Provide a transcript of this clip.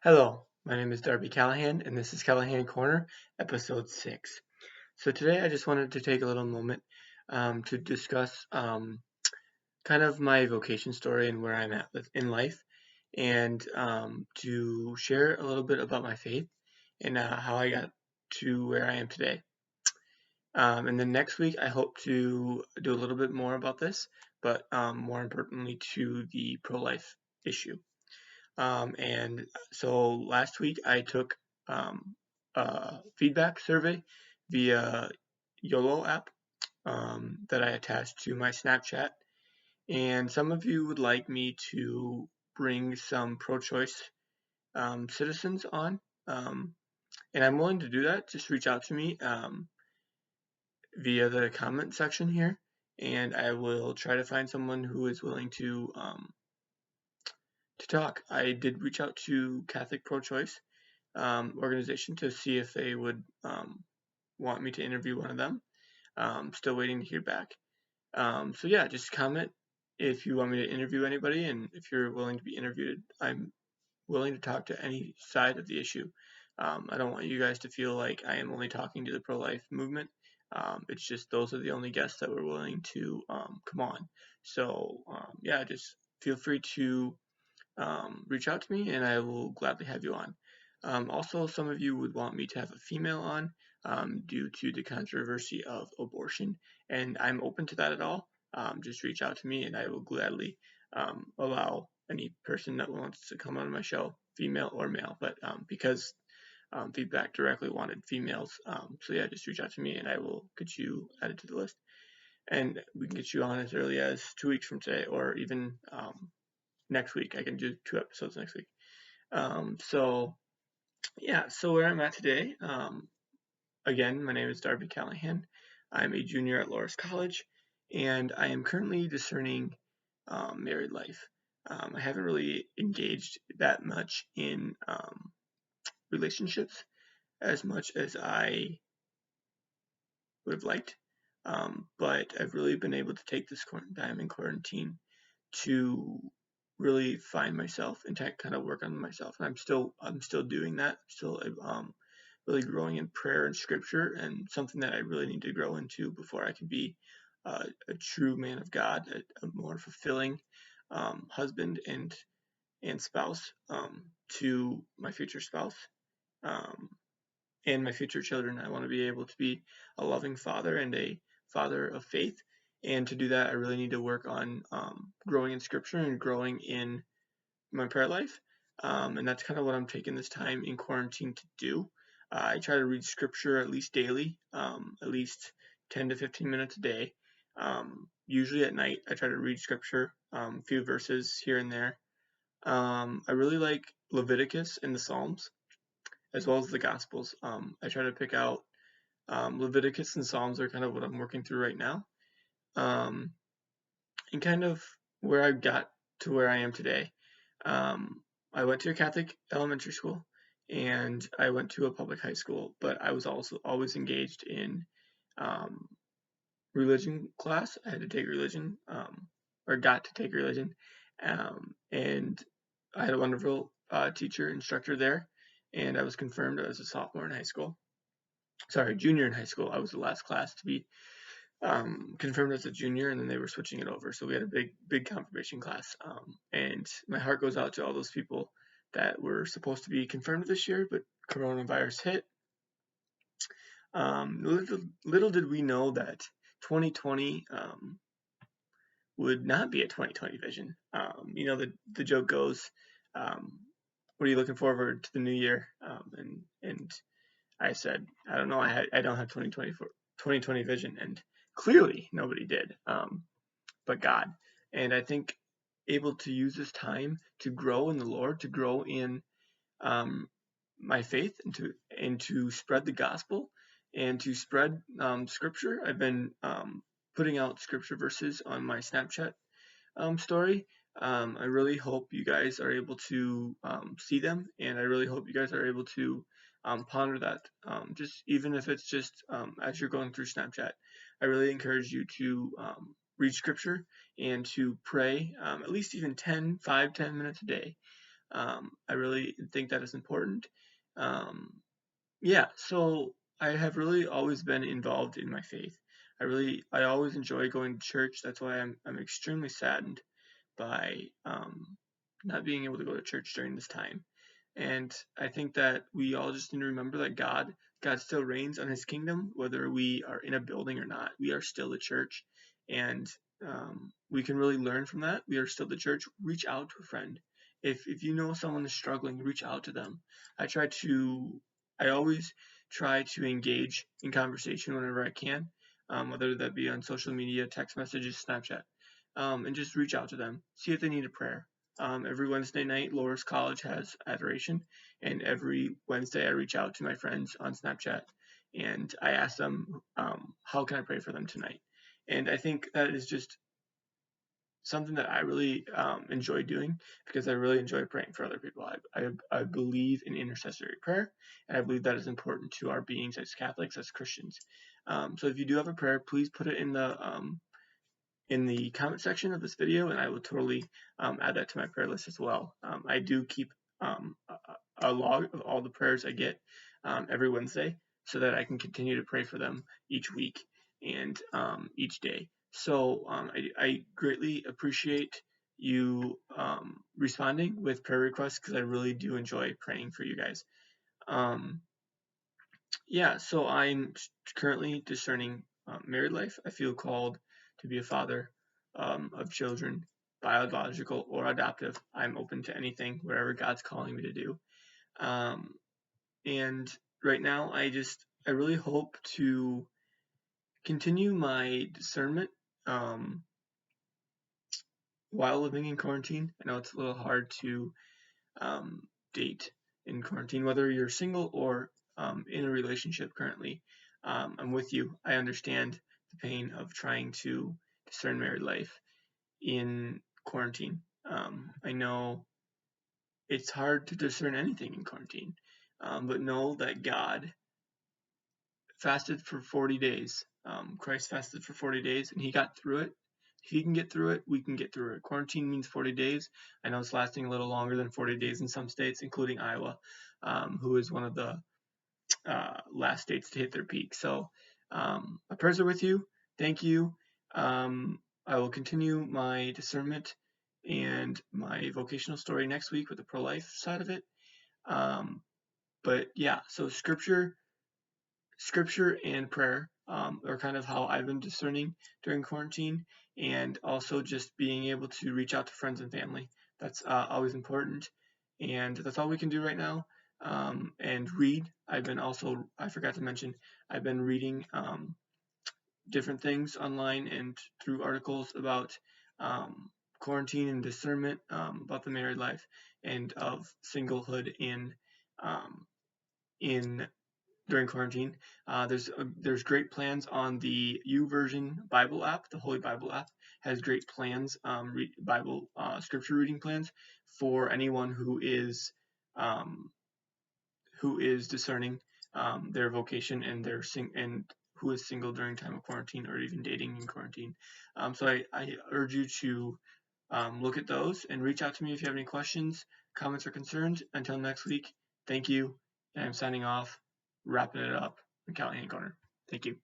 Hello, my name is Darby Callahan, and this is Callahan Corner, episode 6. So today I just wanted to take a little moment to discuss kind of my vocation story and where I'm at in life, and to share a little bit about my faith and how I got to where I am today. And then next week I hope to do a little bit more about this, but more importantly to the pro-life issue. And so last week I took a feedback survey via YOLO app that I attached to my Snapchat. And some of you would like me to bring some pro-choice citizens on. And I'm willing to do that. Just reach out to me via the comment section here. And I will try to find someone who is willing to talk. I did reach out to Catholic Pro-Choice organization to see if they would want me to interview one of them. Still waiting to hear back. So yeah, just comment if you want me to interview anybody, and if you're willing to be interviewed, I'm willing to talk to any side of the issue. I don't want you guys to feel like I am only talking to the pro-life movement. It's just those are the only guests that were willing to come on. So yeah, just feel free to reach out to me and I will gladly have you on. Also, some of you would want me to have a female on due to the controversy of abortion, and I'm open to that at all. Just reach out to me and I will gladly allow any person that wants to come on my show, female or male, but because feedback directly wanted females, so yeah, just reach out to me and I will get you added to the list. And we can get you on as early as 2 weeks from today, or even next week. I can do 2 episodes next week. So yeah, so where I'm at today, again, my name is Darby Callahan. I'm a junior at Loras College, and I am currently discerning married life. I haven't really engaged that much in relationships as much as I would have liked, but I've really been able to take this time in quarantine to really find myself and to kind of work on myself. And I'm still doing that. I'm still really growing in prayer and scripture, and something that I really need to grow into before I can be a true man of God, a more fulfilling husband and spouse to my future spouse and my future children. I want to be able to be a loving father and a father of faith. And to do that, I really need to work on growing in scripture and growing in my prayer life. And that's kind of what I'm taking this time in quarantine to do. I try to read scripture at least daily, at least 10 to 15 minutes a day. Usually at night, I try to read scripture, a few verses here and there. I really like Leviticus and the Psalms, as well as the Gospels. I try to pick out Leviticus and Psalms are kind of what I'm working through right now. And kind of where I got to where I am today. I went to a Catholic elementary school and I went to a public high school, but I was also always engaged in religion class. I had to take religion, or got to take religion, and I had a wonderful teacher, instructor there, and I was confirmed as a sophomore in high school. Sorry, junior in high school. I was the last class to be confirmed as a junior, and then they were switching it over. So we had a big confirmation class. And my heart goes out to all those people that were supposed to be confirmed this year, but coronavirus hit. Little did we know that 2020 would not be a 2020 vision. The joke goes, what are you looking forward to the new year? And I said, I don't know. I don't have 2020 vision, and clearly nobody did, but God. And I think able to use this time to grow in the Lord, to grow in my faith, and to spread the gospel and to spread scripture. I've been putting out scripture verses on my Snapchat story. I really hope you guys are able to see them, and I really hope you guys are able to ponder that. Just even if it's just as you're going through Snapchat, I really encourage you to read scripture and to pray at least even 10 minutes a day. I really think that is important. Yeah, so I have really always been involved in my faith. I always enjoy going to church. That's why I'm extremely saddened by not being able to go to church during this time. And I think that we all just need to remember that God still reigns on His kingdom, whether we are in a building or not. We are still the church, and we can really learn from that. We are still the church. Reach out to a friend. If you know someone is struggling, reach out to them. I always try to engage in conversation whenever I can, whether that be on social media, text messages, Snapchat, and just reach out to them. See if they need a prayer. Every Wednesday night, Loras College has adoration, and every Wednesday I reach out to my friends on Snapchat and I ask them, how can I pray for them tonight? And I think that is just something that I really enjoy doing because I really enjoy praying for other people. I believe in intercessory prayer, and I believe that is important to our beings as Catholics, as Christians. So if you do have a prayer, please put it in the comment section of this video, and I will totally add that to my prayer list as well. I do keep a log of all the prayers I get every Wednesday so that I can continue to pray for them each week and each day. So I greatly appreciate you responding with prayer requests because I really do enjoy praying for you guys. Yeah, so I'm currently discerning married life. I feel called to be a father of children, biological or adoptive. I'm open to anything, wherever God's calling me to do. And right now, I really hope to continue my discernment while living in quarantine. I know it's a little hard to date in quarantine, whether you're single or in a relationship currently. I'm with you. I understand the pain of trying to discern married life in quarantine. I know it's hard to discern anything in quarantine, but know that God fasted for 40 days. Christ fasted for 40 days and He got through it. If He can get through it, we can get through it. Quarantine means 40 days. I know it's lasting a little longer than 40 days in some states, including Iowa, who is one of the last states to hit their peak. So my prayers are with you. Thank you. I will continue my discernment and my vocational story next week with the pro-life side of it. But yeah, so scripture and prayer are kind of how I've been discerning during quarantine, and also just being able to reach out to friends and family. That's always important, and that's all we can do right now. And read. I forgot to mention, I've been reading different things online and through articles about quarantine and discernment, about the married life and of singlehood in during quarantine. There's great plans on the YouVersion Bible app. The Holy Bible app has great plans, Bible scripture reading plans for anyone who is discerning their vocation and and who is single during time of quarantine or even dating in quarantine. So I urge you to look at those and reach out to me if you have any questions, comments, or concerns. Until next week, thank you, and I'm signing off, wrapping it up. I'm Callahan Corner. Thank you.